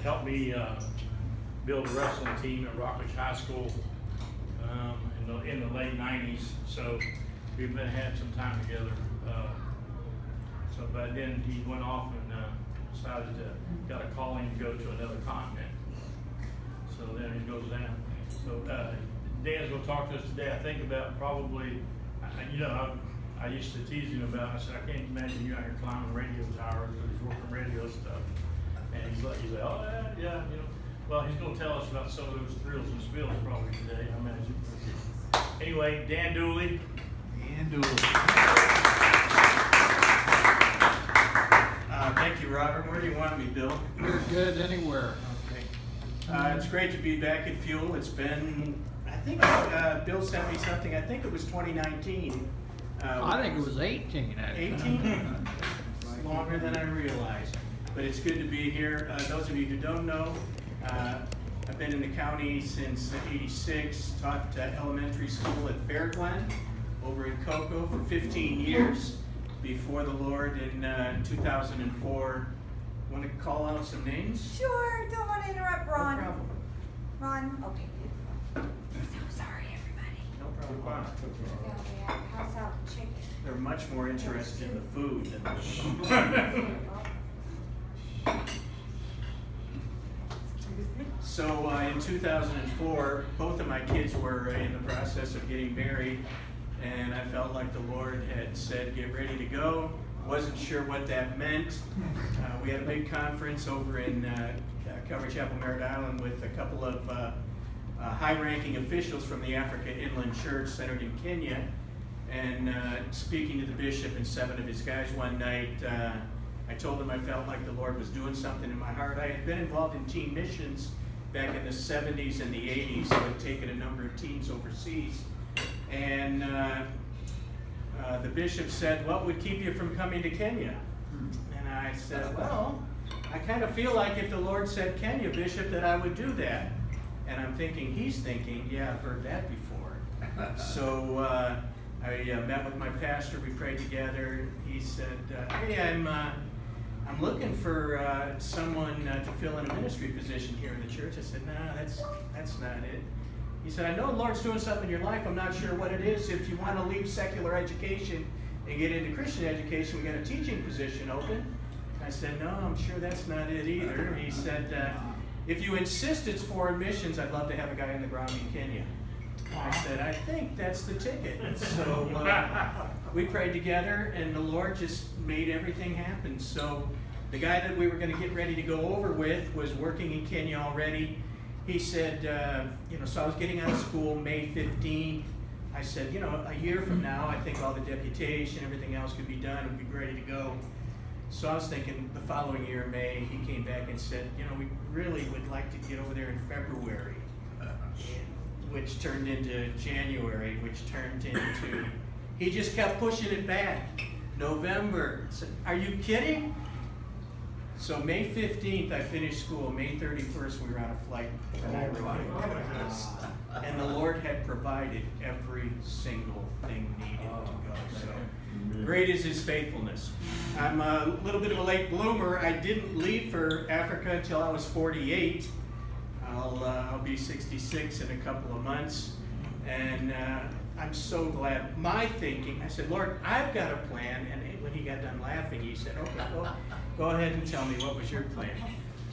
helped me build a wrestling team at Rockledge High School in the late '90s. So we've had some time together. But then he went off and decided got a calling to go to another continent. So then he goes down. So Dan's going to talk to us today. I think about probably, I used to tease him about, I said, I can't imagine you out here climbing radio towers because he's working radio stuff. And he's like, oh, yeah. Well, he's going to tell us about some of those thrills and spills probably today, I imagine. Anyway, Dan Dooley. Dan Dooley. Thank you, Robert. Where do you want me, Bill? You're good anywhere. Okay. It's great to be back at F.U.E.L. It's been, I think, Bill sent me something. I think it was 2019. I think it was 18, actually. 18? It's longer than I realized. But it's good to be here. Those of you who don't know, I've been in the county since '86, taught elementary school at Fairglen over in Cocoa for 15 years. Before the Lord in 2004. Want to call out some names? Sure, don't want to interrupt Ron. No problem. Ron, okay. So sorry, everybody. No problem. Yeah, pass out chicken. They're much more interested in the food than the So in 2004, both of my kids were in the process of getting married, and I felt like the Lord had said, get ready to go. Wasn't sure what that meant. We had a big conference over in Calvary Chapel, Merritt Island with a couple of high-ranking officials from the Africa Inland Church centered in Kenya. And speaking to the bishop and 7 of his guys one night, I told him I felt like the Lord was doing something in my heart. I had been involved in teen missions back in the 70s and the 80s. I had taken a number of teens overseas. And the bishop said, what would keep you from coming to Kenya? And I said, well, I kind of feel like if the Lord said Kenya, Bishop, that I would do that. And I'm thinking, he's thinking, yeah, I've heard that before. So I met with my pastor, we prayed together. He said, hey, I'm looking for someone to fill in a ministry position here in the church. I said, no, that's not it. He said, I know the Lord's doing something in your life. I'm not sure what it is. If you want to leave secular education and get into Christian education, we got a teaching position open. I said, no, I'm sure that's not it either. He said, if you insist it's foreign missions, I'd love to have a guy on the ground in Kenya. I said, I think that's the ticket. And so we prayed together, and the Lord just made everything happen. So the guy that we were going to get ready to go over with was working in Kenya already. He said, so I was getting out of school May 15th. I said, a year from now, I think all the deputation, everything else could be done and be ready to go. So I was thinking the following year, May, he came back and said, we really would like to get over there in February, which turned into January, which turned into, he just kept pushing it back. November. I said, are you kidding? So May 15th, I finished school. May 31st, we were on a flight for Nairobi. And the Lord had provided every single thing needed to go. So great is His faithfulness. I'm a little bit of a late bloomer. I didn't leave for Africa until I was 48. I'll be 66 in a couple of months. And I'm so glad. My thinking, I said, Lord, I've got a plan. And when he got done laughing, he said, okay, well, go ahead and tell me, what was your plan?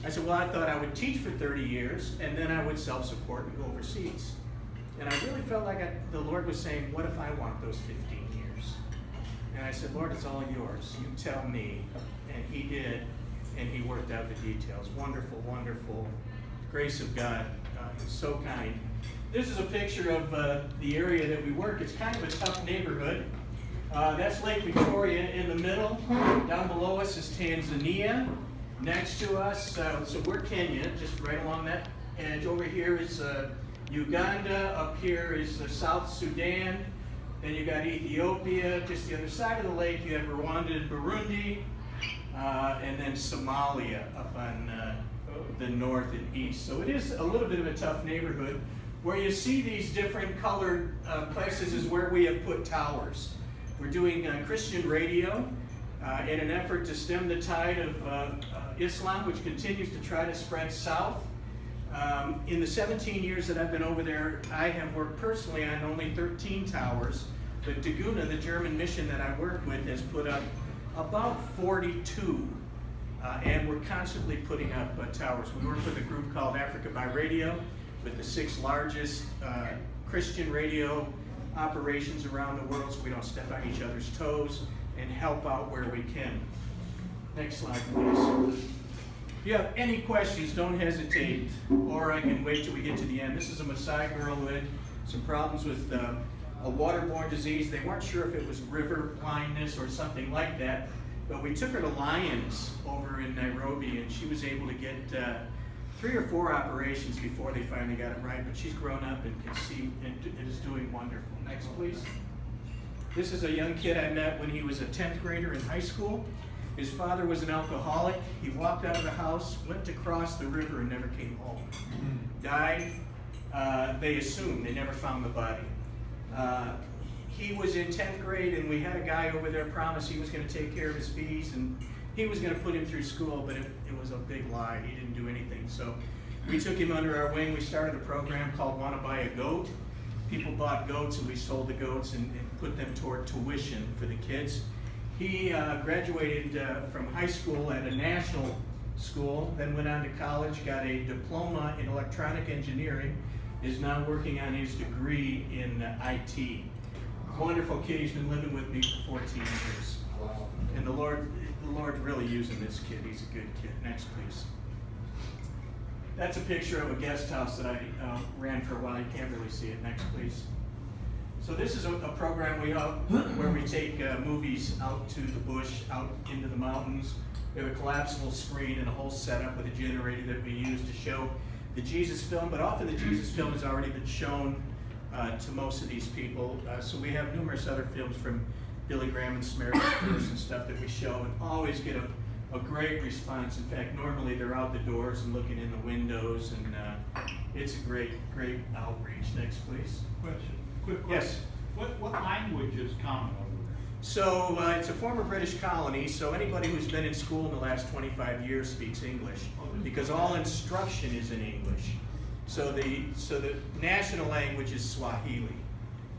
I said, well, I thought I would teach for 30 years, and then I would self-support and go overseas. And I really felt like the Lord was saying, what if I want those 15 years? And I said, Lord, it's all yours. You tell me. And He did, and He worked out the details. Wonderful, wonderful. Grace of God. He's so kind. This is a picture of the area that we work. It's kind of a tough neighborhood. That's Lake Victoria in the middle. Down below us is Tanzania. Next to us, so we're Kenya, just right along that edge. Over here is Uganda. Up here is South Sudan. Then you got Ethiopia. Just the other side of the lake, you have Rwanda and Burundi. And then Somalia up on the north and east. So it is a little bit of a tough neighborhood. Where you see these different colored places is where we have put towers. We're doing Christian radio in an effort to stem the tide of Islam, which continues to try to spread south. In the 17 years that I've been over there, I have worked personally on only 13 towers, but Daguna, the German mission that I work with, has put up about 42, and we're constantly putting up towers. We work with a group called Africa by Radio, with the 6th largest Christian radio operations around the world, so we don't step on each other's toes, and help out where we can. Next slide, please. If you have any questions, don't hesitate, or I can wait till we get to the end. This is a Maasai girl who had some problems with a waterborne disease. They weren't sure if it was river blindness or something like that, but we took her to Lions over in Nairobi, and she was able to get 3 or 4 operations before they finally got it right, but she's grown up and can see and is doing wonderful. Next, please. This is a young kid I met when he was a 10th grader in high school. His father was an alcoholic. He walked out of the house, went to cross the river, and never came home. Died. They assumed. They never found the body. He was in 10th grade, and we had a guy over there promise he was going to take care of his fees, and he was going to put him through school, but it was a big lie. He didn't do anything. So we took him under our wing. We started a program called Want to Buy a Goat. People bought goats, and we sold the goats and put them toward tuition for the kids. He graduated from high school at a national school, then went on to college, got a diploma in electronic engineering, is now working on his degree in IT. Wonderful kid. He's been living with me for 14 years. Wow. And the Lord's really using this kid. He's a good kid. Next, please. That's a picture of a guest house that I ran for a while. You can't really see it. Next, please. So this is a program we have where we take movies out to the bush, out into the mountains. We have a collapsible screen and a whole setup with a generator that we use to show the Jesus film, but often the Jesus film has already been shown to most of these people. So we have numerous other films from Billy Graham and Samaritan's Purse and stuff that we show, and always get a great response. In fact, normally they're out the doors and looking in the windows, and it's a great outreach. Next, please. Quick question. Yes. What language is common over there? So it's a former British colony, so anybody who's been in school in the last 25 years speaks English, because all instruction is in English. So the national language is Swahili,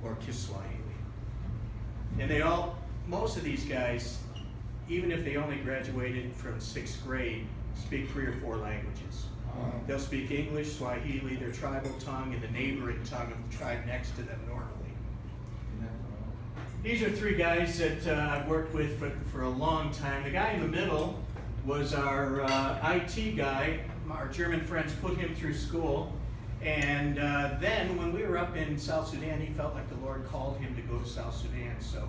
or Kiswahili. And most of these guys, even if they only graduated from 6th grade, speak 3 or 4 languages. They'll speak English, Swahili, their tribal tongue, and the neighboring tongue of the tribe next to them normally. These are 3 guys that I've worked with for a long time. The guy in the middle was our IT guy. Our German friends put him through school. And then when we were up in South Sudan, he felt like the Lord called him to go to South Sudan. So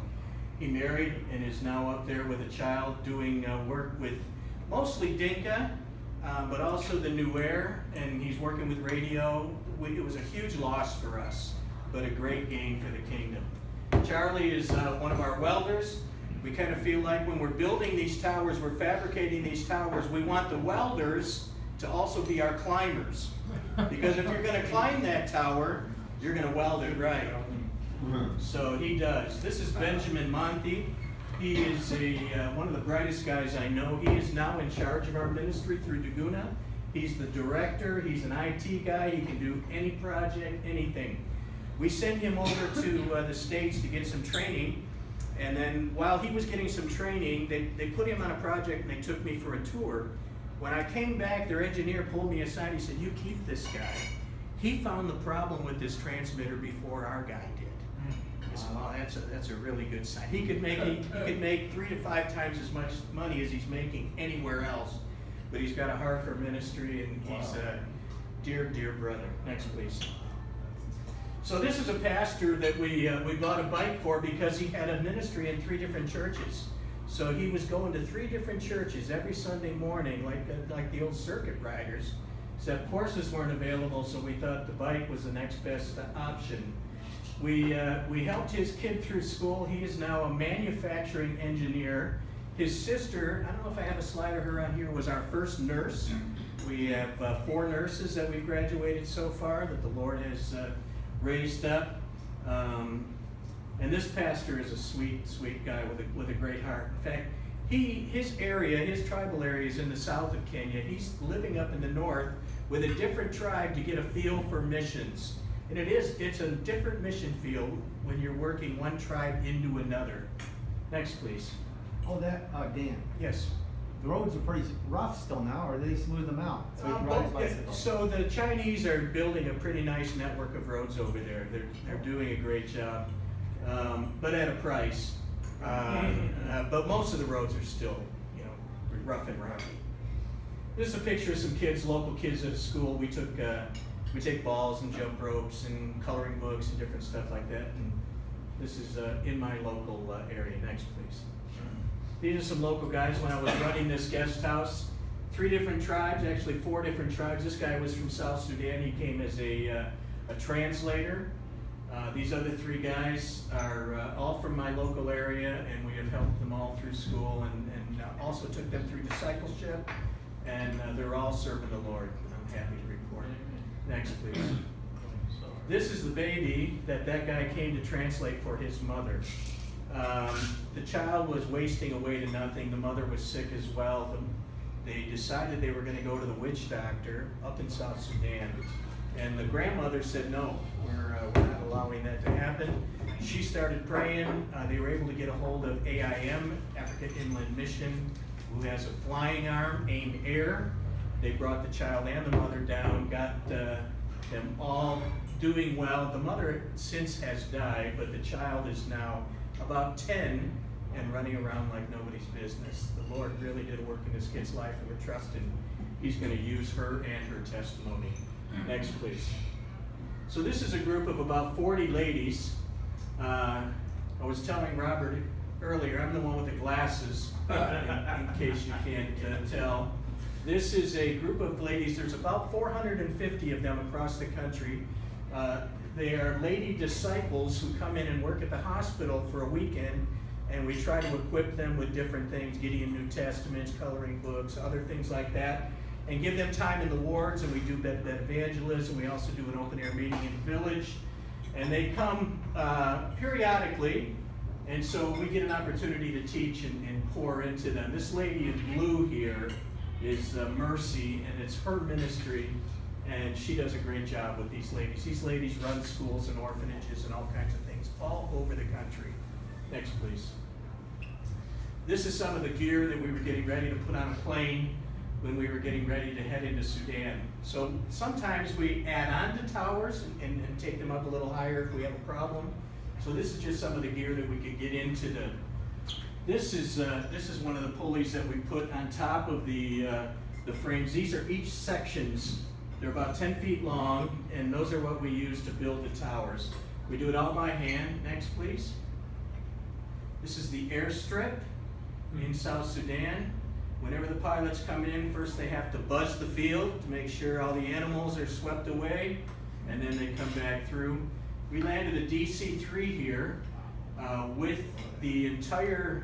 he married and is now up there with a child doing work with mostly Dinka, but also the Nuer, and he's working with radio. It was a huge loss for us, but a great gain for the kingdom. Charlie is one of our welders. We kind of feel like when we're building these towers, we're fabricating these towers, we want the welders to also be our climbers. Because if you're going to climb that tower, you're going to weld it right. So he does. This is Benjamin Monty. He is one of the brightest guys I know. He is now in charge of our ministry through Daguna. He's the director. He's an IT guy. He can do any project, anything. We sent him over to the States to get some training. And then while he was getting some training, they put him on a project and they took me for a tour. When I came back, their engineer pulled me aside. He said, "You keep this guy. He found the problem with this transmitter before our guy did." I said, "Oh, that's a really good sign. He could make 3 to 5 times as much money as he's making anywhere else, but he's got a heart for ministry, and he's a dear brother." Next, please. So this is a pastor that we bought a bike for because he had a ministry in 3 different churches. So he was going to 3 different churches every Sunday morning, like the old circuit riders. Except horses weren't available, so we thought the bike was the next best option. We helped his kid through school. He is now a manufacturing engineer. His sister, I don't know if I have a slide of her on here, was our first nurse. We have 4 nurses that we've graduated so far that the Lord has raised up. And this pastor is a sweet guy with a great heart. In fact, his area, his tribal area is in the south of Kenya. He's living up in the north with a different tribe to get a feel for missions. And it's a different mission field when you're working one tribe into another. Next, please. Oh, Dan, Yes. the roads are pretty rough still now, or they smooth them out? So you can ride his bicycle. So the Chinese are building a pretty nice network of roads over there. They're doing a great job, but at a price. But most of the roads are still, rough and rocky. This is a picture of some kids, local kids at a school. We take balls and jump ropes and coloring books and different stuff like that. And this is in my local area. Next, please. These are some local guys when I was running this guest house. 3 different tribes, actually 4 different tribes. This guy was from South Sudan. He came as a translator. These other 3 guys are all from my local area, and we have helped them all through school and also took them through discipleship, and they're all serving the Lord. I'm happy to report. Next, please. This is the baby that guy came to translate for his mother. The child was wasting away to nothing. The mother was sick as well. They decided they were going to go to the witch doctor up in South Sudan. And the grandmother said, no, we're not allowing that to happen. She started praying. They were able to get a hold of AIM, Africa Inland Mission, who has a flying arm, AIM Air. They brought the child and the mother down, got them all doing well. The mother since has died, but the child is now about 10 and running around like nobody's business. The Lord really did a work in this kid's life, and we're trusting He's going to use her and her testimony. Next, please. So this is a group of about 40 ladies. I was telling Robert earlier, I'm the one with the glasses, in case you can't tell. This is a group of ladies. There's about 450 of them across the country. They are lady disciples who come in and work at the hospital for a weekend, and we try to equip them with different things, Gideon New Testaments, coloring books, other things like that, and give them time in the wards, and we do bed evangelism. We also do an open-air meeting in the village, and they come periodically, and so we get an opportunity to teach and pour into them. This lady in blue here is Mercy, and it's her ministry, and she does a great job with these ladies. These ladies run schools and orphanages and all kinds of things all over the country. Next, please. This is some of the gear that we were getting ready to put on a plane when we were getting ready to head into Sudan. So sometimes we add on to towers and take them up a little higher if we have a problem. So this is just some of the gear that we could get into. This is one of the pulleys that we put on top of the frames. These are each sections. They're about 10 feet long, and those are what we use to build the towers. We do it all by hand. Next, please. This is the airstrip in South Sudan. Whenever the pilots come in, first they have to buzz the field to make sure all the animals are swept away, and then they come back through. We landed a DC-3 here with the entire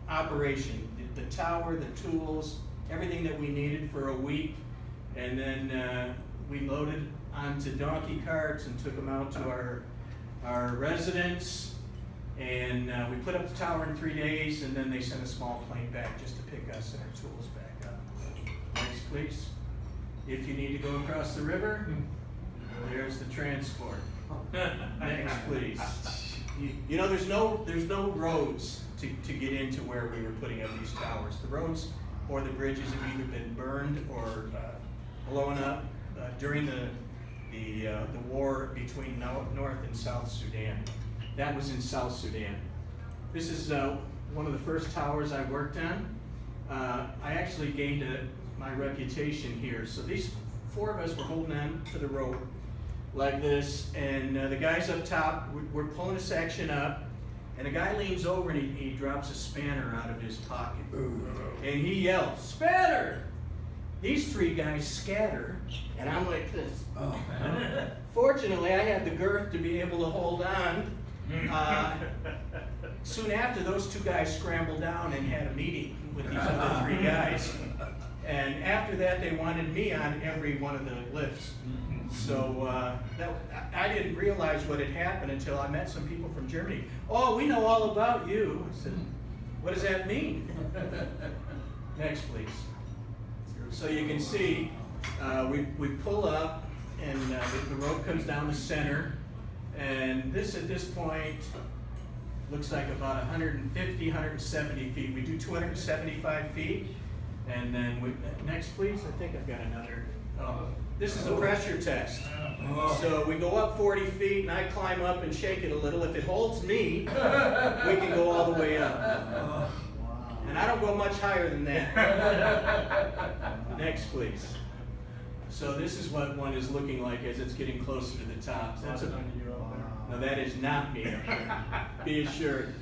operation, the tower, the tools, everything that we needed for a week, and then we loaded onto donkey carts and took them out to our residence. And we put up the tower in 3 days, and then they sent a small plane back just to pick us and our tools back up. Next, please. If you need to go across the river, there's the transport. Next, please. You know, there's no roads to get into where we were putting up these towers. The roads or the bridges have either been burned or blown up during the war between North and South Sudan. That was in South Sudan. This is one of the first towers I worked on. I actually gained my reputation here. So these 4 of us were holding on to the rope like this, and the guys up top, we're pulling a section up, and a guy leans over and he drops a spanner out of his pocket. And he yells, "Spanner!" These 3 guys scatter, and I'm like this. Oh, man. Fortunately, I had the girth to be able to hold on. Soon after, those 2 guys scrambled down and had a meeting with these other 3 guys. And after that, they wanted me on every one of the lifts. So I didn't realize what had happened until I met some people from Germany. "Oh, we know all about you." I said, What does that mean? Next, please. So you can see, we pull up, and the rope comes down the center, and this at this point looks like about 150, 170 feet. We do 275 feet, and then next, please. I think I've got another. This is a pressure test. So we go up 40 feet, and I climb up and shake it a little. If it holds me, we can go all the way up. And I don't go much higher than that. Next, please. So this is what one is looking like as it's getting closer to the top. No, that is not me up here. Be assured.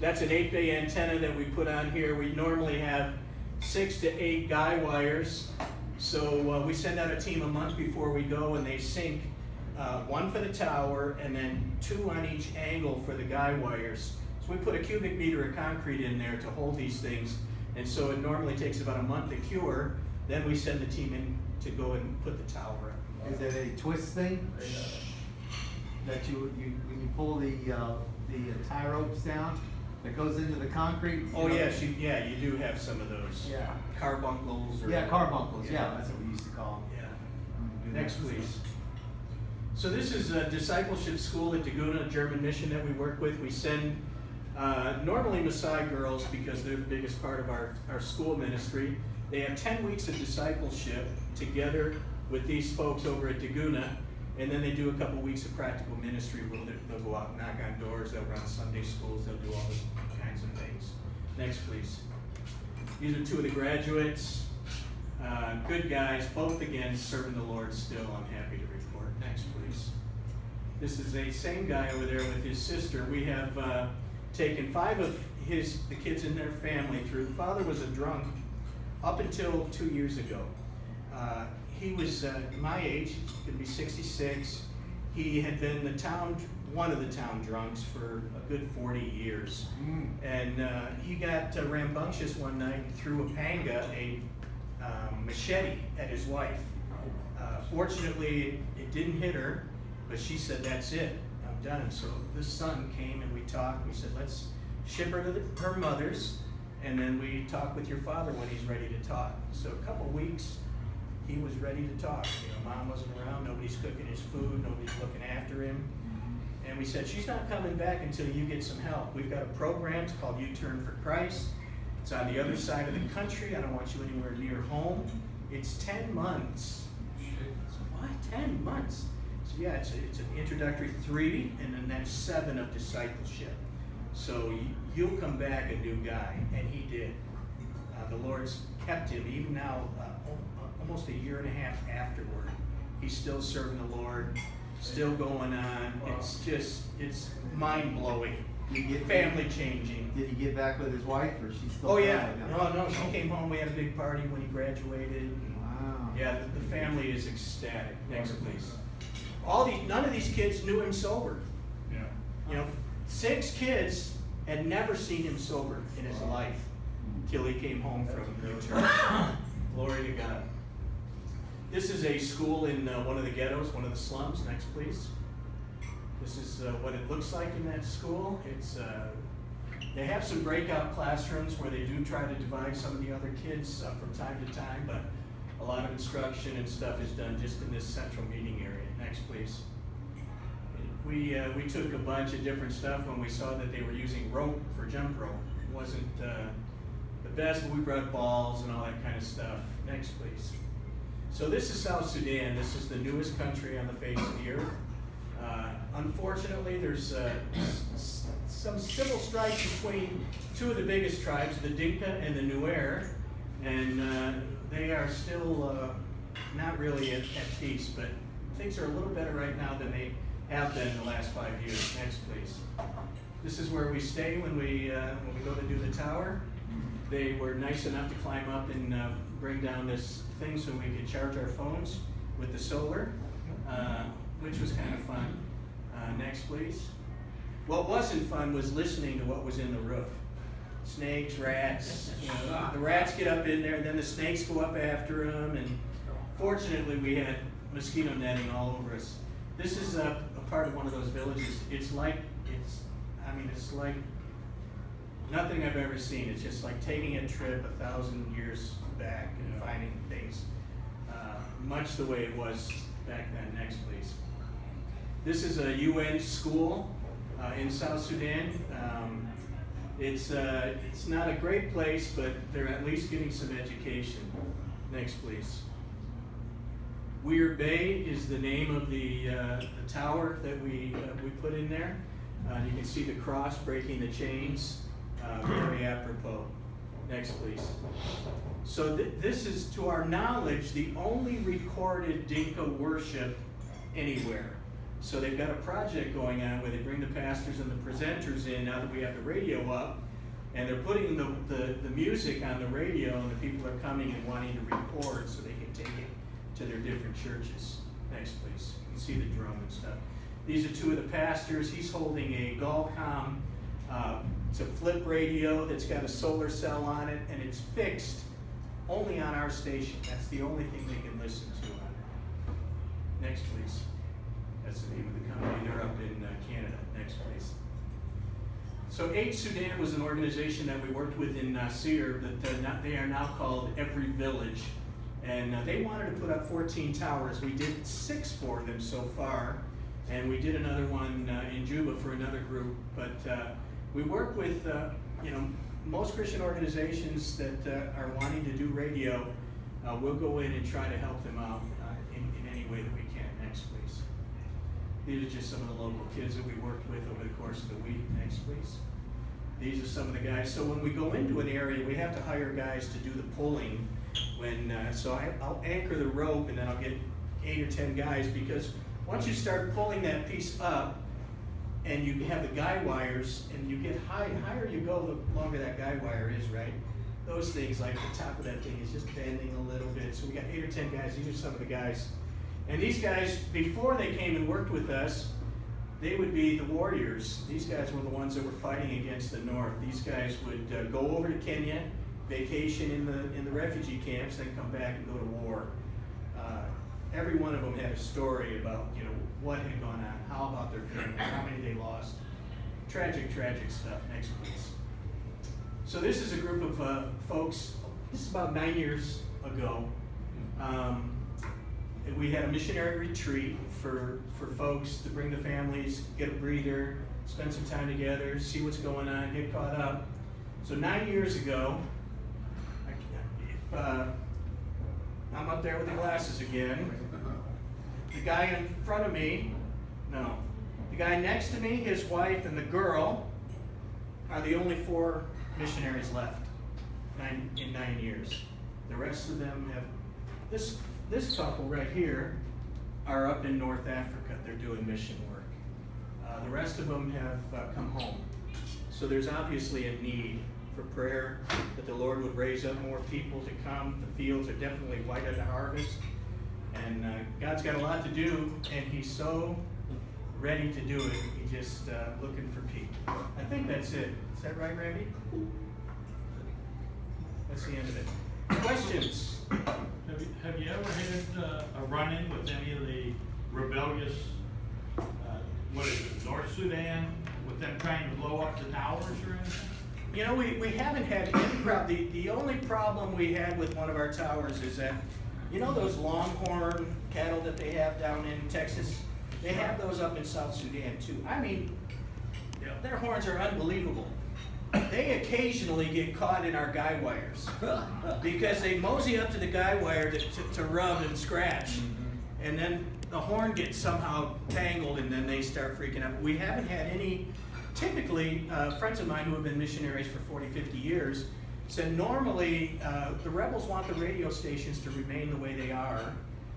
That's an 8-bay antenna that we put on here. We normally have 6 to 8 guy wires. So we send out a team a month before we go, and they sync 1 for the tower and then 2 on each angle for the guy wires. So we put a cubic meter of concrete in there to hold these things, and so it normally takes about a month to cure. Then we send the team in to go and put the tower up. Is it a twist thing? That when you pull the tie ropes down, that goes into the concrete? Oh yes, you do have some of those. Yeah. Carbuncles. Yeah, carbuncles, yeah, that's what we used to call them. Yeah. Next, please. So this is a discipleship school at Daguna, a German mission that we work with. We send normally Maasai girls because they're the biggest part of our school ministry. They have 10 weeks of discipleship together with these folks over at Daguna, and then they do a couple weeks of practical ministry where they'll go out and knock on doors, they'll run Sunday schools, they'll do all those kinds of things. Next, please. These are 2 of the graduates. Good guys, both again serving the Lord still, I'm happy to report. Next, please. This is the same guy over there with his sister. We have taken 5 of the kids in their family through. The father was a drunk up until 2 years ago. He was my age, going to be 66. He had been one of the town drunks for a good 40 years. And he got rambunctious one night and threw a panga, a machete, at his wife. Fortunately, it didn't hit her, but she said, "That's it, I'm done." So this son came and we talked. We said, "Let's ship her to her mother's, and then we talk with your father when he's ready to talk." So a couple weeks, he was ready to talk. Mom wasn't around, nobody's cooking his food, nobody's looking after him. And we said, "She's not coming back until you get some help. We've got a program, it's called U-Turn for Christ. It's on the other side of the country. I don't want you anywhere near home. It's 10 months. So why 10 months? So yeah, it's an introductory 3, and then that's 7 of discipleship. So you'll come back a new guy, and he did. The Lord's kept him, even now, almost a year and a half afterward. He's still serving the Lord, still going on. It's mind-blowing, family-changing. Did he get back with his wife, or she's still? Oh yeah, no, she came home, we had a big party when he graduated. Wow. Yeah, the family is ecstatic. Next, please. None of these kids knew him sober. Yeah. 6 kids had never seen him sober in his life till he came home from U-Turn. Glory to God. This is a school in one of the ghettos, one of the slums. Next, please. This is what it looks like in that school. They have some breakout classrooms where they do try to divide some of the other kids from time to time, but a lot of instruction and stuff is done just in this central meeting area. Next, please. We took a bunch of different stuff when we saw that they were using rope for jump rope. It wasn't the best, but we brought balls and all that kind of stuff. Next, please. So this is South Sudan. This is the newest country on the face of the earth. Unfortunately, there's some civil strife between 2 of the biggest tribes, the Dinka and the Nuer, and they are still not really at peace, but things are a little better right now than they have been the last 5 years. Next, please. This is where we stay when we go to do the tower. They were nice enough to climb up and bring down this thing so we could charge our phones with the solar, which was kind of fun. Next, please. What wasn't fun was listening to what was in the roof. Snakes, rats. The rats get up in there, and then the snakes go up after them. And fortunately, we had mosquito netting all over us. This is a part of one of those villages. It's like Nothing I've ever seen. It's just like taking a trip 1,000 years back and finding things much the way it was back then. Next, please. This is a UN school in South Sudan. It's not a great place, but they're at least getting some education. Next, please. Weir Bay is the name of the tower that we put in there. You can see the cross breaking the chains. Very apropos. Next, please. So this is, to our knowledge, the only recorded Dinka worship anywhere. So they've got a project going on where they bring the pastors and the presenters in now that we have the radio up, and they're putting the music on the radio, and the people are coming and wanting to record so they can take it to their different churches. Next, please. You can see the drum and stuff. These are two of the pastors. He's holding a Galcom. It's a flip radio that's got a solar cell on it, and it's fixed only on our station. That's the only thing they can listen to on it. Next, please. That's the name of the company. They're up in Canada. Next, please. So Aid Sudan was an organization that we worked with in Nasir, but they are now called Every Village. And they wanted to put up 14 towers. We did 6 for them so far, and we did another one in Juba for another group. But we work with, most Christian organizations that are wanting to do radio. We'll go in and try to help them out in any way that we can. Next, please. These are just some of the local kids that we worked with over the course of the week. Next, please. These are some of the guys. So when we go into an area, we have to hire guys to do the pulling. I'll anchor the rope, and then I'll get 8 or 10 guys, because once you start pulling that piece up, and you have the guy wires, and you get higher you go, the longer that guy wire is, right? Those things, like the top of that thing is just bending a little bit. So we got 8 or 10 guys. These are some of the guys. And these guys, before they came and worked with us, they would be the warriors. These guys were the ones that were fighting against the North. These guys would go over to Kenya, vacation in the refugee camps, then come back and go to war. Every one of them had a story about what had gone on, how about their family, how many they lost. Tragic stuff. Next, please. So this is a group of folks. This is about 9 years ago. We had a missionary retreat for folks to bring the families, get a breather, spend some time together, see what's going on, get caught up. So 9 years ago, I'm up there with the glasses again. The guy in front of me, no. The guy next to me, his wife, and the girl are the only 4 missionaries left in 9 years. The rest of them have, this couple right here are up in North Africa. They're doing mission work. The rest of them have come home. So there's obviously a need for prayer, that the Lord would raise up more people to come. The fields are definitely white at the harvest. And God's got a lot to do, and He's so ready to do it. He's just looking for people. I think that's it. Is that right, Randy? That's the end of it. Questions? Have you ever had a run-in with any of the rebellious, North Sudan, with them trying to blow up the towers or anything? We haven't had any problem. The only problem we had with one of our towers is that, those longhorn cattle that they have down in Texas? They have those up in South Sudan too. I mean, their horns are unbelievable. They occasionally get caught in our guy wires because they mosey up to the guy wire to rub and scratch, and then the horn gets somehow tangled, and then they start freaking out. We haven't had any. Typically, friends of mine who have been missionaries for 40, 50 years said normally the rebels want the radio stations to remain the way they are,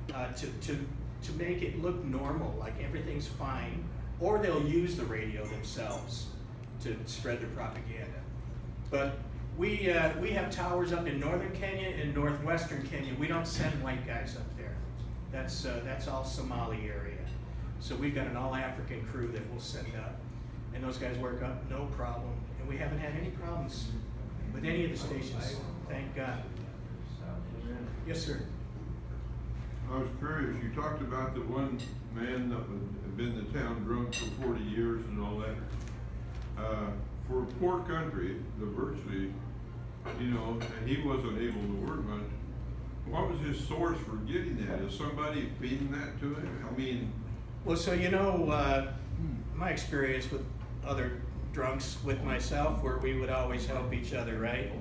to make it look normal, like everything's fine, or they'll use the radio themselves to spread their propaganda. But we have towers up in northern Kenya and northwestern Kenya. We don't send white guys up there. That's all Somali area. So we've got an all-African crew that we'll send up, and those guys work up no problem. And we haven't had any problems with any of the stations, thank God. Yes, sir. I was curious, you talked about the one man that had been in the town drunk for 40 years and all that. for a poor country, the virtually, you know, and he wasn't able to work much, what was his source for getting that? Is somebody feeding that to him? I mean, Well, so you know, my experience with other drunks, with myself, where we would always help each other, right?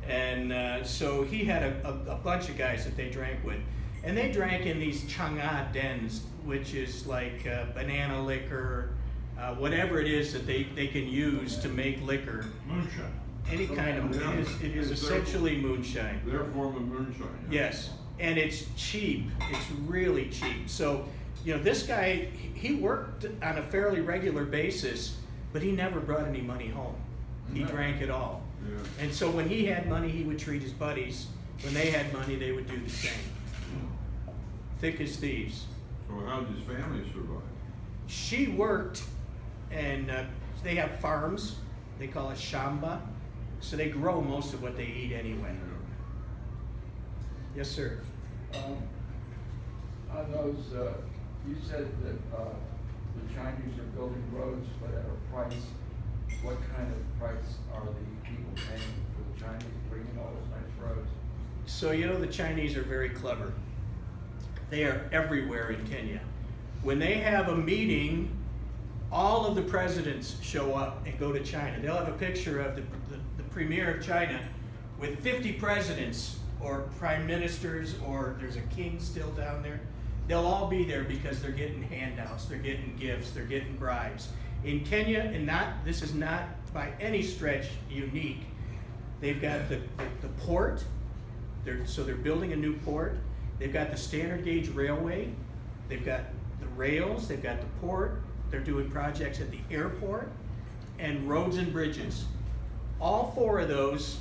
And so he had a bunch of guys that they drank with. And they drank in these chang'an dens, which is like banana liquor, whatever it is that they can use to make liquor. Moonshine. Any kind of, it is essentially moonshine. their form of moonshine. Yes, and it's cheap, it's really cheap. So, you know, this guy, he worked on a fairly regular basis, but he never brought any money home. He drank it all. Yeah. And so when he had money, he would treat his buddies. When they had money, they would do the same. Thick as thieves. So how did his family survive? She worked, and they have farms. They call it shamba. So they grow most of what they eat anyway. Yes, sir. On those, you said that the Chinese are building roads, but at a price. What kind of price are the people paying for the Chinese bringing all those nice roads? So you know the Chinese are very clever. They are everywhere in Kenya. When they have a meeting, all of the presidents show up and go to China. They'll have a picture of the premier of China with 50 presidents or prime ministers, or there's a king still down there. They'll all be there because they're getting handouts, they're getting gifts, they're getting bribes. In Kenya, and this is not by any stretch unique, they've got the port, so they're building a new port. They've got the standard gauge railway, they've got the rails, they've got the port, they're doing projects at the airport, and roads and bridges. All four of those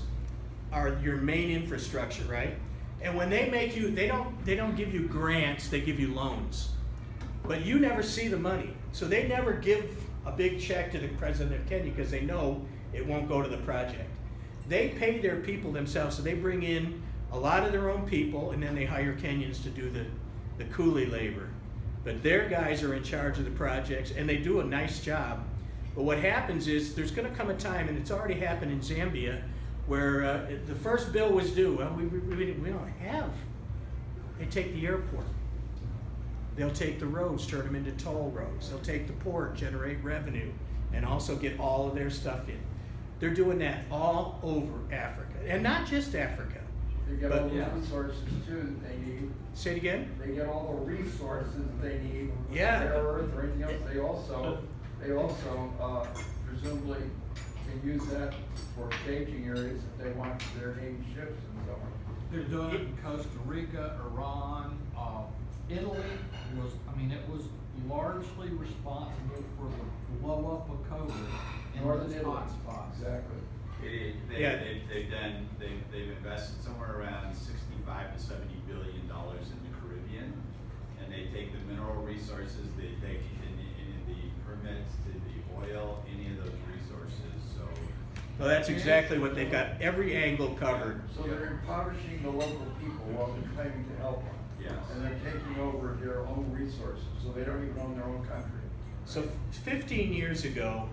are your main infrastructure, right? And when they make you, they don't give you grants, they give you loans. But you never see the money. So they never give a big check to the president of Kenya because they know it won't go to the project. They pay their people themselves, so they bring in a lot of their own people, and then they hire Kenyans to do the coolie labor. But their guys are in charge of the projects, and they do a nice job. But what happens is there's going to come a time, and it's already happened in Zambia, where the first bill was due. Well, we don't have. They take the airport. They'll take the roads, turn them into toll roads. They'll take the port, generate revenue, and also get all of their stuff in. They're doing that all over Africa, and not just Africa. They get But- all the resources too that they need. Say it again? They get all the resources they need. Yeah. Rare earth or anything else. They also presumably can use that for staging areas if they want their Navy ships and so on. They're doing it in Costa Rica, Iran, Italy it was largely responsible for the blow up of COVID in Northern those Italy. hotspots. Exactly. Yeah. They've invested somewhere around $65 to $70 billion in the Caribbean, and they take the mineral resources, they take any of the permits to the oil, any of those resources. So Well, that's exactly what they've got. Every angle covered. So they're impoverishing the local people while they're claiming to help them. yes, And they're taking over their own resources, so they don't even own their own country. So 15 years ago,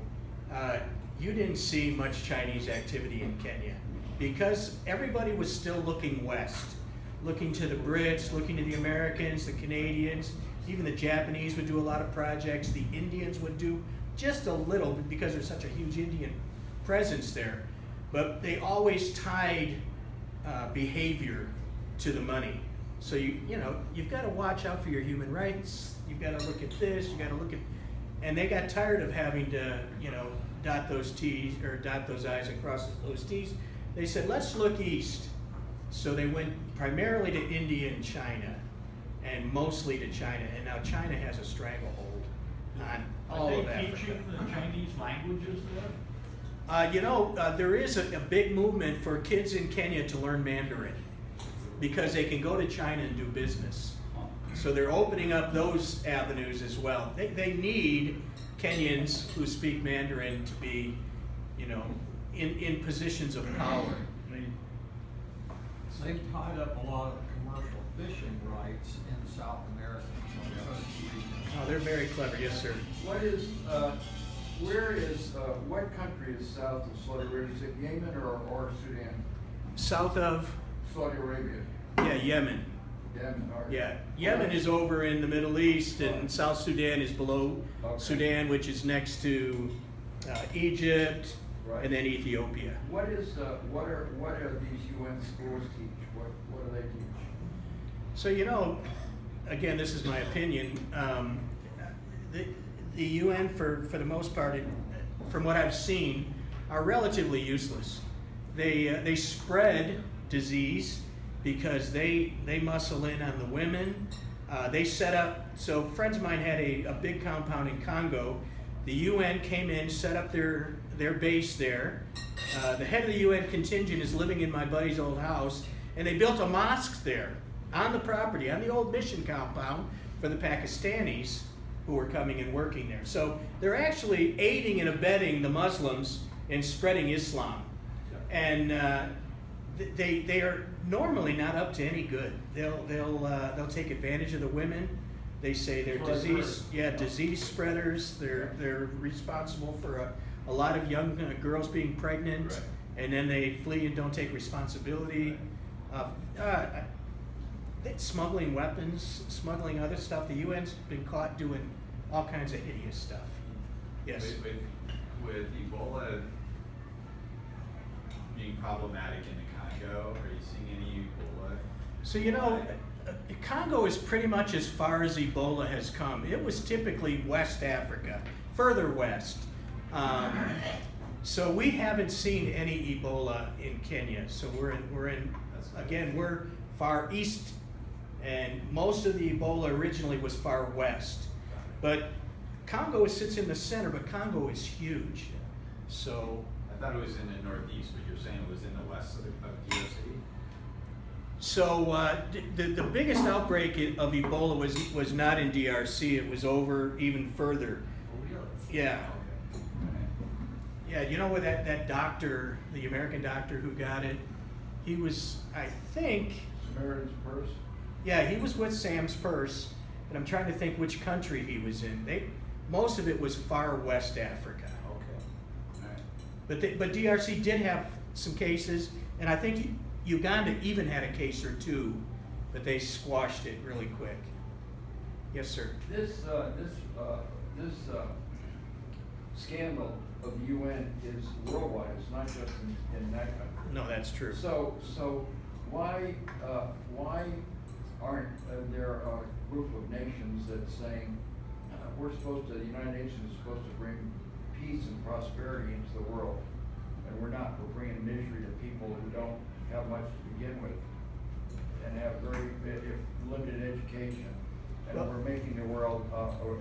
you didn't see much Chinese activity in Kenya because everybody was still looking west, looking to the Brits, looking to the Americans, the Canadians, even the Japanese would do a lot of projects, the Indians would do just a little because there's such a huge Indian presence there, but they always tied behavior to the money. So you've got to watch out for your human rights, you've got to look at this, you got to look at, and they got tired of having to, dot those T's or dot those I's and cross those T's. They said, let's look east. So they went primarily to India and China, and mostly to China. And now China has a stranglehold on all Are of they Africa. teaching the Chinese languages there? There is a big movement for kids in Kenya to learn Mandarin because they can go to China and do business. So they're opening up those avenues as well. They need Kenyans who speak Mandarin to be, in positions of power. They've tied up a lot of commercial fishing rights in South America. Oh, they're very clever, yes, sir. What is, Where is, what country is south of Saudi Arabia? Is it Yemen or Sudan? South of, Saudi Arabia, yeah, Yemen. Yemen, or? Yeah, Yemen is over in the Middle East, and Right. South Sudan is below Okay. Sudan, which is next to Egypt, Right. and then Ethiopia. What are these UN schools teach? What do they teach? So, you know, again, this is my opinion. The UN, for the most part, from what I've seen, are relatively useless. They spread disease because they muscle in on the women. They set up, so friends of mine had a big compound in Congo. The UN came in, set up their base there. The head of the UN contingent is living in my buddy's old house, and they built a mosque there on the property, on the old mission compound for the Pakistanis who were coming and working there. So they're actually aiding and abetting the Muslims in spreading Islam. And they are normally not up to any good. They'll take advantage of the women. They say they're disease spreaders. They're responsible for a lot of young girls being pregnant, Right. and then they flee and don't take responsibility. Smuggling weapons, smuggling other stuff. The UN's been caught doing all kinds of hideous stuff. Yes. With Ebola being problematic in the Congo, are you seeing any Ebola? So, you know, Congo is pretty much as far as Ebola has come. It was typically West Africa, further west. So we haven't seen any Ebola in Kenya. So we're far east, and most of the Ebola originally was far west. But Congo sits in the center, but Congo is huge. So I thought it was in the northeast, but you're saying it was in the west of DRC? So the biggest outbreak of Ebola was not in DRC. It was over even further. Oh, really? Yeah. Okay. Yeah, you know what, that doctor, the American doctor who got it, he was, I think, Samaritan's Purse? yeah, he was with Sam's Purse, and I'm trying to think which country he was in. Most of it was far West Africa. Okay. All right. But DRC did have some cases, and I think Uganda even had a case or two, but they squashed it really quick. Yes, sir. This scandal of the UN is worldwide. It's not just in that country. No, that's true. So why aren't there a group of nations that's saying the United Nations is supposed to bring peace and prosperity into the world, and we're not. We're bringing misery to people who don't have much to begin with, and have limited education, and we're making the world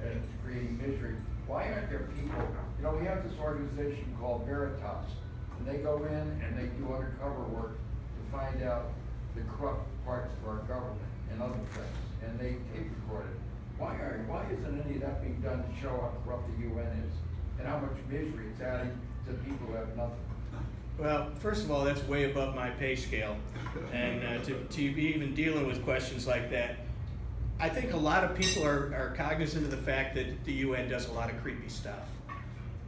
and it's creating misery. Why aren't there people? You know, we have this organization called Veritas, and they go in and they do undercover work to find out the corrupt parts of our government and other things, and they tape record it. Why isn't any of that being done to show how corrupt the UN is and how much misery it's adding to people who have nothing? Well, first of all, that's way above my pay scale, and to be even dealing with questions like that. I think a lot of people are cognizant of the fact that the UN does a lot of creepy stuff,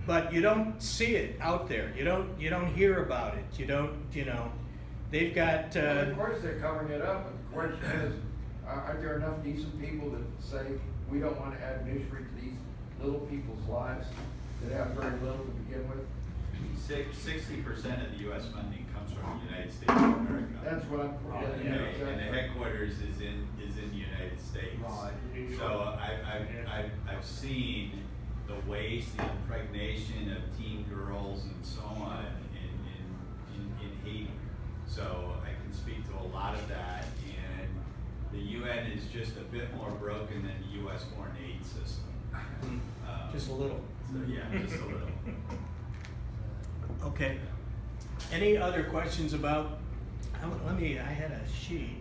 but you don't see it out there. You don't hear about it. They've got. Well, of course, they're covering it up. But the question is, aren't there enough decent people that say we don't want to add misery to these little people's lives that have very little to begin with? 60% of the U.S. funding comes from the United States of America. That's what I'm. And the headquarters is in the United States. Right. So I've seen the waste, the impregnation of teen girls and so on in Haiti. So I can speak to a lot of that, and the UN is just a bit more broken than the U.S. foreign aid system. Just a little. So yeah, just a little. Okay. Any other questions about? I had a sheet.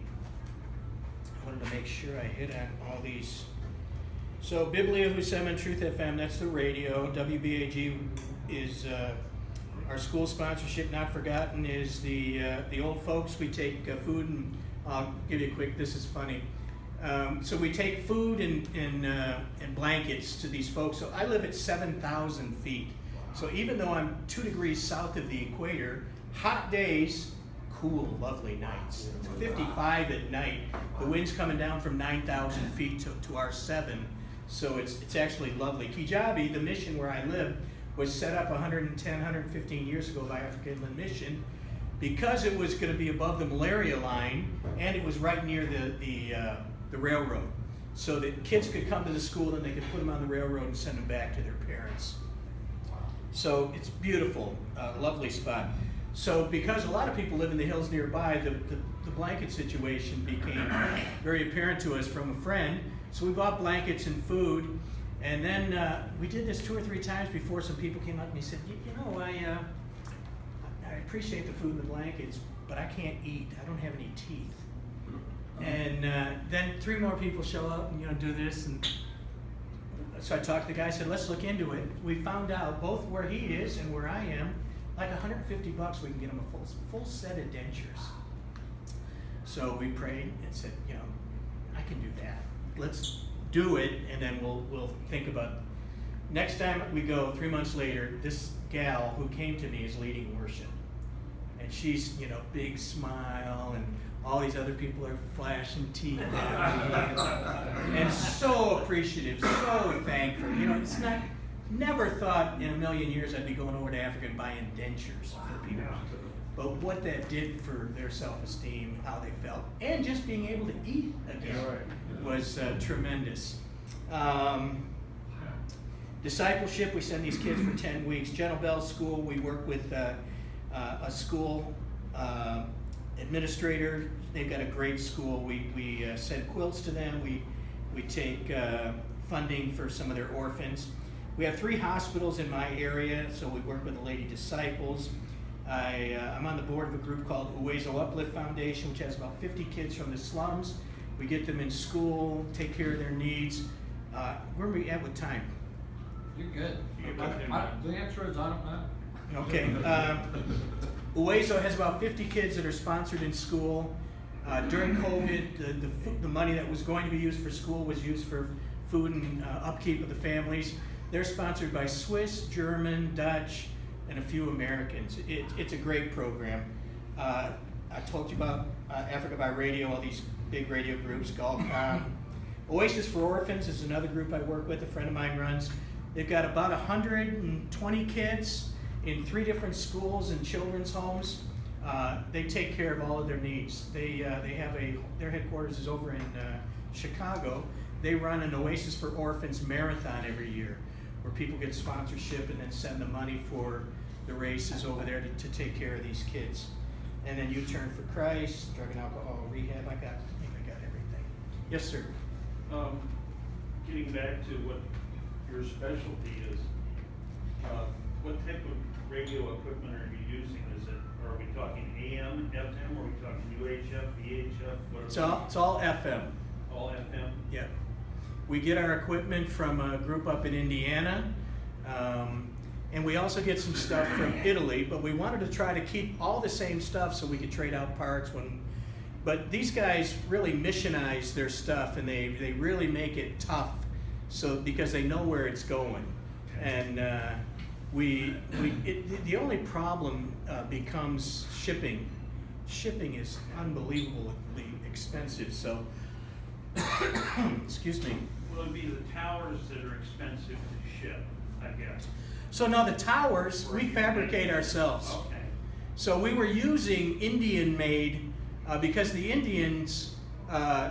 I wanted to make sure I hit on all these. So Biblia Huseman Truth FM, that's the radio. WBAG is our school sponsorship. Not Forgotten is the old folks. We take food and I'll give you a quick. This is funny. So we take food and blankets to these folks. So I live at 7,000 feet. So even though I'm 2 degrees south of the equator, hot days, cool, lovely nights. It's 55 at night. The wind's coming down from 9,000 feet to our 7. So it's actually lovely. Kijabi, the mission where I live, was set up 110, 115 years ago by African Inland Mission because it was going to be above the malaria line and it was right near the railroad. So that kids could come to the school and they could put them on the railroad and send them back to their parents. So it's beautiful, lovely spot. So because a lot of people live in the hills nearby, the blanket situation became very apparent to us from a friend. So we bought blankets and food, and then we did this 2 or 3 times before some people came up and me said, you know, I appreciate the food and the blankets, but I can't eat. I don't have any teeth. And then 3 more people show up and do this, and so I talked to the guy. I said, let's look into it. We found out both where he is and where I am, like $150 we can get him a full set of dentures. So we prayed and said, I can do that. Let's do it, and then we'll think about it. Next time we go, 3 months later, this gal who came to me is leading worship. And she's, big smile, and all these other people are flashing teeth at me. And so appreciative, so thankful. It's never thought in a million years I'd be going over to Africa and buying dentures for people. But what that did for their self-esteem, how they felt, and just being able to eat again was tremendous. Discipleship, we send these kids for 10 weeks. Gentle Bell School, we work with a school administrator. They've got a great school. We send quilts to them. We take funding for some of their orphans. We have 3 hospitals in my area, so we work with the Lady Disciples. I'm on the board of a group called F.U.E.L Uplift Foundation, which has about 50 kids from the slums. We get them in school, take care of their needs. Where are we at with time? You're good. The answer is I don't know. Okay. F.U.E.L has about 50 kids that are sponsored in school. During COVID, the money that was going to be used for school was used for food and upkeep of the families. They're sponsored by Swiss, German, Dutch, and a few Americans. It's a great program. I told you about Africa by Radio, all these big radio groups. Oasis for Orphans is another group I work with, a friend of mine runs. They've got about 120 kids in 3 different schools and children's homes. They take care of all of their needs. They have their headquarters is over in Chicago. They run an Oasis for Orphans marathon every year, where people get sponsorship and then send the money for the races over there to take care of these kids. And then U-Turn for Christ, drug and alcohol rehab. I think I got everything. Yes, sir. Getting back to what your specialty is, what type of radio equipment are you using? Are we talking AM, FM, or are we talking UHF, VHF? It's all FM. All FM? Yeah. We get our equipment from a group up in Indiana, and we also get some stuff from Italy, but we wanted to try to keep all the same stuff so we could trade out parts but these guys really missionize their stuff, and they really make it tough, because they know where it's going. And the only problem becomes shipping. Shipping is unbelievably expensive, so excuse me. Will it be the towers that are expensive to ship, I guess? So now the towers, we fabricate ourselves. Okay. So we were using Indian-made, because the Indians,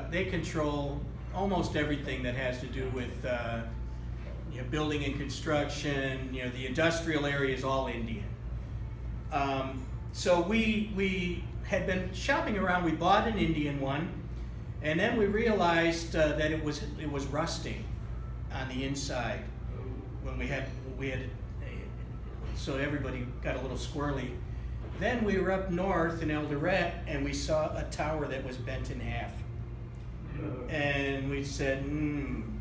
they control almost everything that has to do with building and construction. The industrial area is all Indian. So we had been shopping around. We bought an Indian one, and then we realized that it was rusting on the inside. When we had so everybody got a little squirrely. Then we were up north in Eldoret, and we saw a tower that was bent in half. And we said,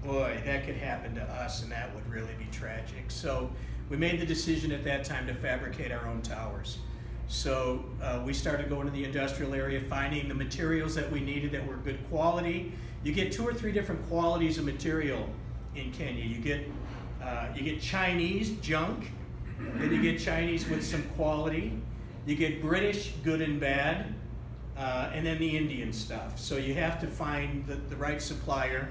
boy, that could happen to us, and that would really be tragic. So we made the decision at that time to fabricate our own towers. So we started going to the industrial area, finding the materials that we needed that were good quality. You get 2 or 3 different qualities of material in Kenya. You get Chinese junk, then you get Chinese with some quality, you get British, good and bad, and then the Indian stuff. So you have to find the right supplier.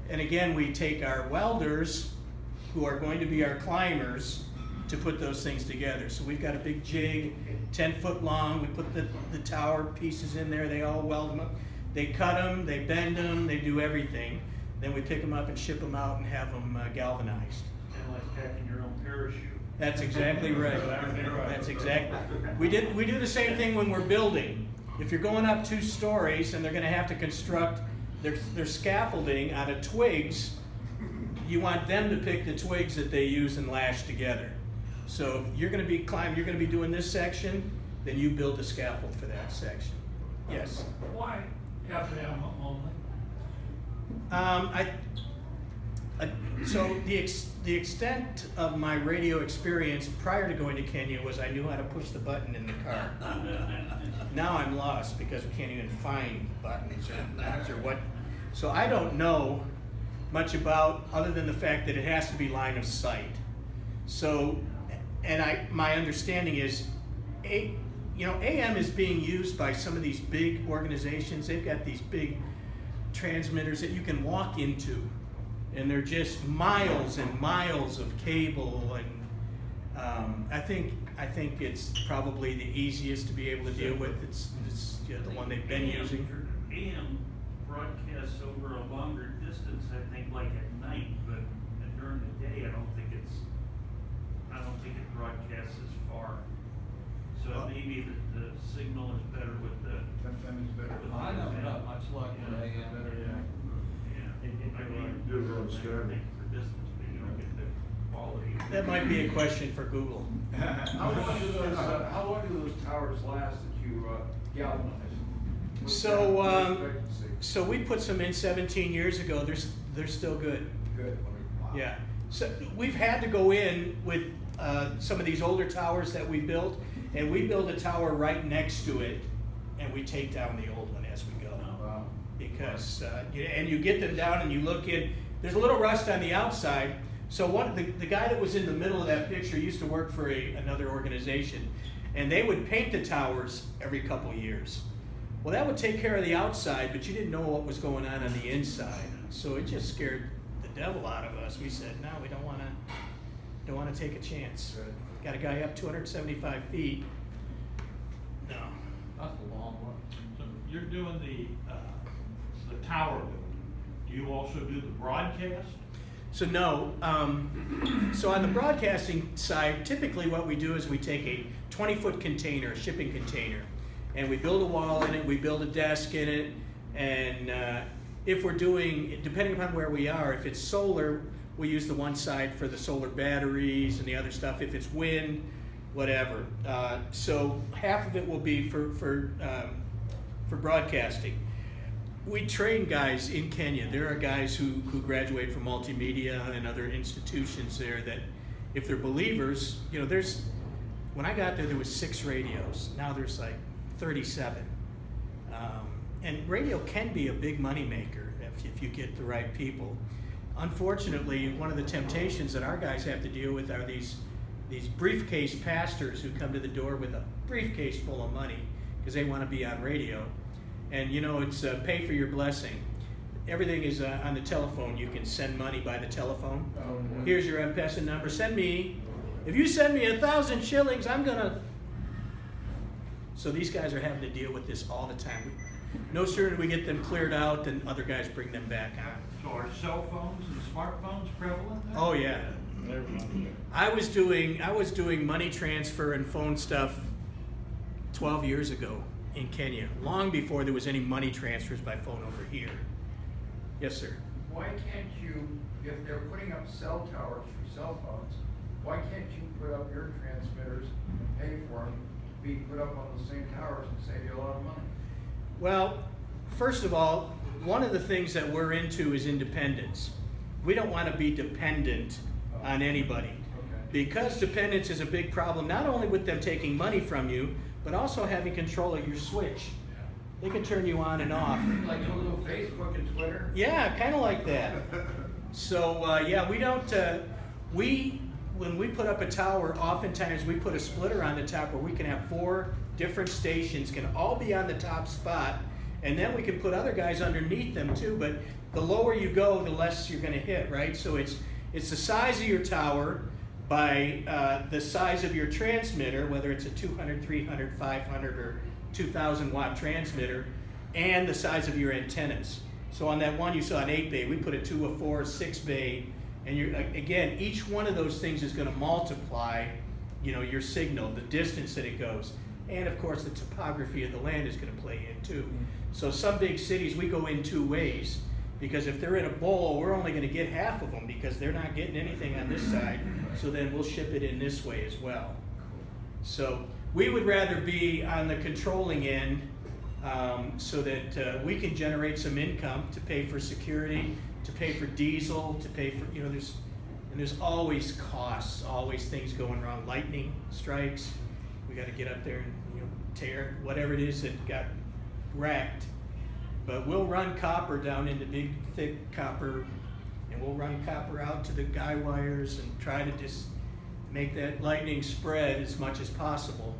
And again, we take our welders, who are going to be our climbers, to put those things together. So we've got a big jig, 10 foot long, we put the tower pieces in there, they all weld them up. They cut them, they bend them, they do everything. Then we pick them up and ship them out and have them galvanized. Kind of like packing your own parachute. That's exactly right. That's exactly. We do the same thing when we're building. If you're going up 2 stories and they're gonna have to construct their scaffolding out of twigs, you want them to pick the twigs that they use and lash together. So if you're gonna be doing this section, then you build the scaffold for that section. Yes? Why FM only? So the extent of my radio experience prior to going to Kenya was I knew how to push the button in the car. Now I'm lost because we can't even find buttons or knobs or what. So I don't know much about, other than the fact that it has to be line of sight. So, and my understanding is, AM is being used by some of these big organizations. They've got these big transmitters that you can walk into, and they're just miles and miles of cable. And I think it's probably the easiest to be able to deal with. It's the one they've been using. AM broadcasts over a longer distance, I think, like at night, but during the day, I don't think it broadcasts as far. So maybe the signal is better with the. FM is better. I don't have much luck with AM. Do it on Saturday. For distance, but you don't get the quality. That might be a question for Google. How long do those towers last that you galvanize? So we put some in 17 years ago. They're still good. Good. Wow. Yeah. So we've had to go in with some of these older towers that we built, and we build a tower right next to it, and we take down the old one as we go. Wow. Because and you get them down and you look in. There's a little rust on the outside. So the guy that was in the middle of that picture used to work for another organization, and they would paint the towers every couple years. Well, that would take care of the outside, but you didn't know what was going on the inside. So it just scared the devil out of us. We said, no, we don't want to take a chance. Good. Got a guy up 275 feet. No. That's a long one. So you're doing the tower building. Do you also do the broadcast? So no. So on the broadcasting side, typically what we do is we take a 20-foot container, a shipping container, and we build a wall in it, we build a desk in it, and if we're doing, depending upon where we are, if it's solar, we use the one side for the solar batteries and the other stuff. If it's wind, whatever. So half of it will be for broadcasting. We train guys in Kenya. There are guys who graduate from multimedia and other institutions there that, if they're believers, when I got there was 6 radios. Now there's like 37. And radio can be a big moneymaker if you get the right people. Unfortunately, one of the temptations that our guys have to deal with are these briefcase pastors who come to the door with a briefcase full of money because they want to be on radio. And it's pay for your blessing. Everything is on the telephone. You can send money by the telephone. Here's your M-Pesa number. If you send me 1,000 shillings, I'm gonna. So these guys are having to deal with this all the time. No sooner do we get them cleared out than other guys bring them back on. So are cell phones and smartphones prevalent there? Oh yeah. I was doing money transfer and phone stuff 12 years ago in Kenya, long before there was any money transfers by phone over here. Yes, sir. Why can't you, if they're putting up cell towers for cell phones, why can't you put up your transmitters and pay for them, be put up on the same towers and save you a lot of money? Well, first of all, one of the things that we're into is independence. We don't want to be dependent on anybody. Okay. Because dependence is a big problem, not only with them taking money from you, but also having control of your switch. They can turn you on and off. Like a little Facebook and Twitter? Yeah, kind of like that. So yeah, we don't. when we put up a tower, oftentimes we put a splitter on the top where we can have 4 different stations, can all be on the top spot, and then we can put other guys underneath them too, but the lower you go, the less you're gonna hit, right? So it's the size of your tower by the size of your transmitter, whether it's a 200, 300, 500, or 2,000 watt transmitter, and the size of your antennas. So on that one you saw an 8-bay, we put a 2, a 4, a 6-bay, and again, each one of those things is gonna multiply, you know, your signal, the distance that it goes. And of course, the topography of the land is gonna play in too. So some big cities, we go in 2 ways, because if they're in a bowl, we're only gonna get half of them because they're not getting anything on this side, so then we'll ship it in this way as well. So we would rather be on the controlling end, so that we can generate some income to pay for security, to pay for diesel, to pay for, you know, there's always costs, always things going wrong. Lightning strikes, we gotta get up there and, you know, tear whatever it is that got wrecked. But we'll run copper down into big, thick copper, and we'll run copper out to the guy wires and try to just make that lightning spread as much as possible.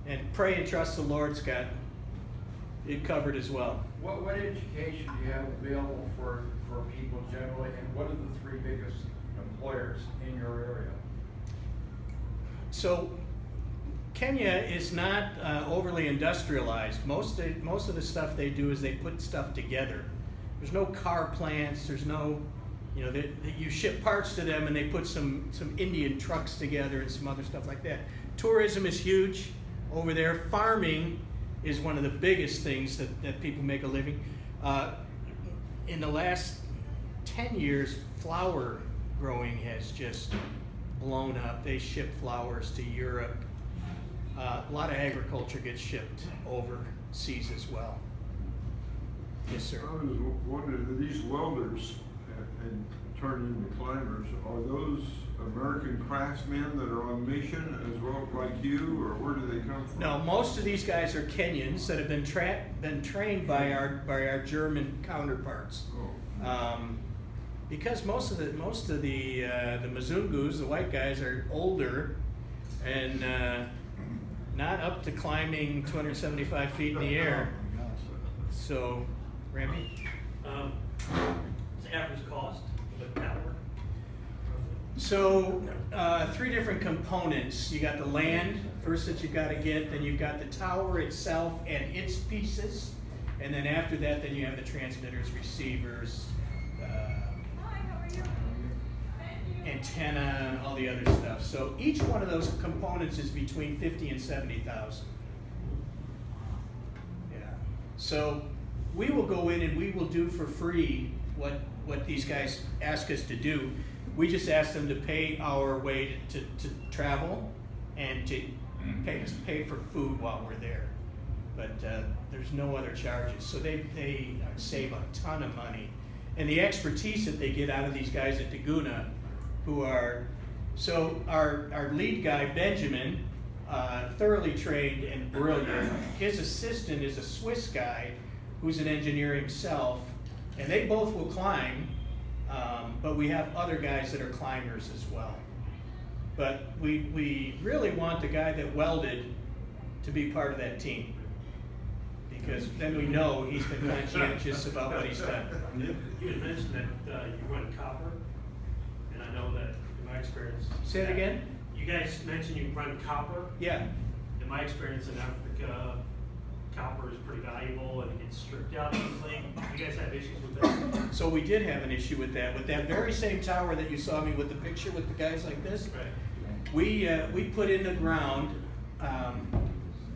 And pray and trust the Lord's got it covered as well. What education do you have available for people generally, and what are the 3 biggest employers in your area? So Kenya is not overly industrialized. Most of the stuff they do is they put stuff together. There's no car plants. There's no, you know, you ship parts to them and they put some Indian trucks together and some other stuff like that. Tourism is huge over there. Farming is one of the biggest things that people make a living. In the last 10 years, flower growing has just blown up. They ship flowers to Europe. A lot of agriculture gets shipped overseas as well. Yes, sir. I was wondering, these welders and turned into climbers, are those American craftsmen that are on mission as well, like you, or where do they come from? No, most of these guys are Kenyans that have been trained by our German counterparts. Oh. Because most of the Mzungus, the white guys, are older and not up to climbing 275 feet in the air. So, Randy? What's the average cost of a tower? So, 3 different components. You got the land, first that you gotta get, then you've got the tower itself and its pieces, and then after that, then you have the transmitters, receivers, antenna, and all the other stuff. So each one of those components is between 50 and 70,000. Yeah. So we will go in and we will do for free what these guys ask us to do. We just ask them to pay our way to travel and to pay for food while we're there. But there's no other charges. So they save a ton of money. And the expertise that they get out of these guys at Daguna, who are, so our lead guy, Benjamin, thoroughly trained and brilliant. His assistant is a Swiss guy who's an engineer himself, and they both will climb, but we have other guys that are climbers as well. But we really want the guy that welded to be part of that team, because then we know he's been conscientious about what he's done. You had mentioned that you run copper, and I know that in my experience. Say it again? You guys mentioned you run copper. Yeah. In my experience in Africa, copper is pretty valuable and it gets stripped out easily. You guys have issues with that? So we did have an issue with that. With that very same tower that you saw me with the picture with the guys like this, Right. we put in the ground,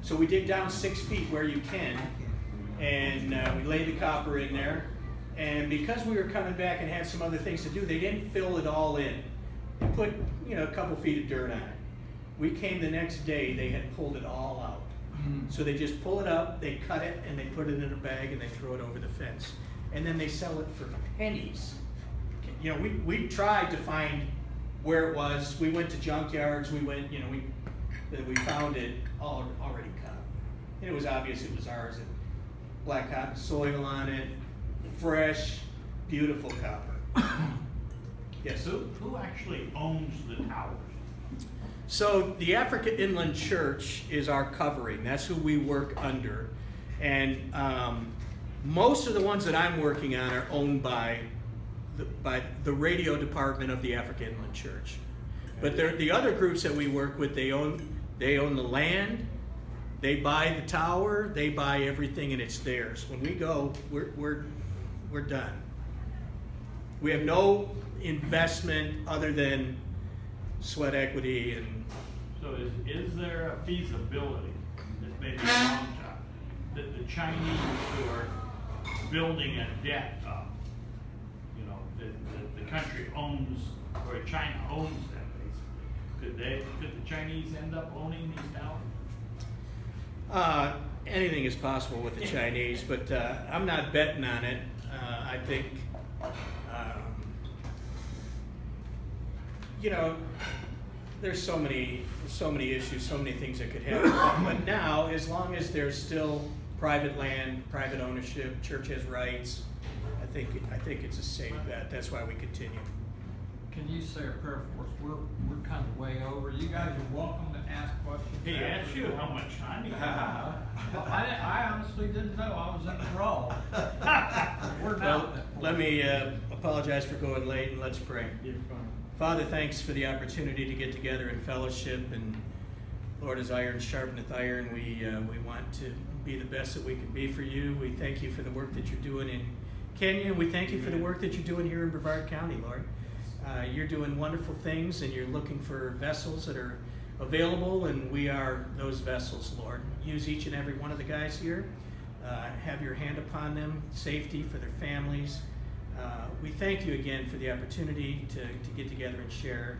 so we dig down 6 feet where you can, and we laid the copper in there. And because we were coming back and had some other things to do, they didn't fill it all in. They put, a couple feet of dirt on it. We came the next day, they had pulled it all out. So they just pull it up, they cut it, and they put it in a bag and they throw it over the fence. And then they sell it for pennies. We tried to find where it was. We went to junkyards, we found it all already cut. And it was obvious it was ours. And black cotton soil on it, fresh, beautiful copper. Yes. Who actually owns the towers? So the Africa Inland Church is our covering. That's who we work under. And most of the ones that I'm working on are owned by the radio department of the Africa Inland Church. But the other groups that we work with, they own the land, they buy the tower, they buy everything, and it's theirs. When we go, we're done. We have no investment other than sweat equity and. So is there a feasibility, this may be a long shot, that the Chinese who are building a debt up, you know, that the country owns, or China owns them basically, could the Chinese end up owning these towers? Anything is possible with the Chinese, but I'm not betting on it. I think, you know, there's so many issues, so many things that could happen. But now, as long as there's still private land, private ownership, church has rights, I think it's a safe bet. That's why we continue. Can you say a prayer for us? We're kind of way over. You guys are welcome to ask questions. He asked you how much time you have. I honestly didn't know. I was in the role. We're Well, not. let me apologize for going late, and let's pray. Father, thanks for the opportunity to get together in fellowship, and Lord, as iron sharpeneth iron, we want to be the best that we can be for you. We thank you for the work that you're doing in Kenya. We thank you for the work that you're doing here in Brevard County, Lord. You're doing wonderful things, and you're looking for vessels that are available, and we are those vessels, Lord. Use each and every one of the guys here. Have your hand upon them, safety for their families. We thank you again for the opportunity to get together and share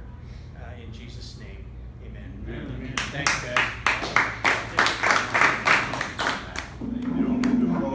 in Jesus' name. Amen. Amen. Thanks, guys.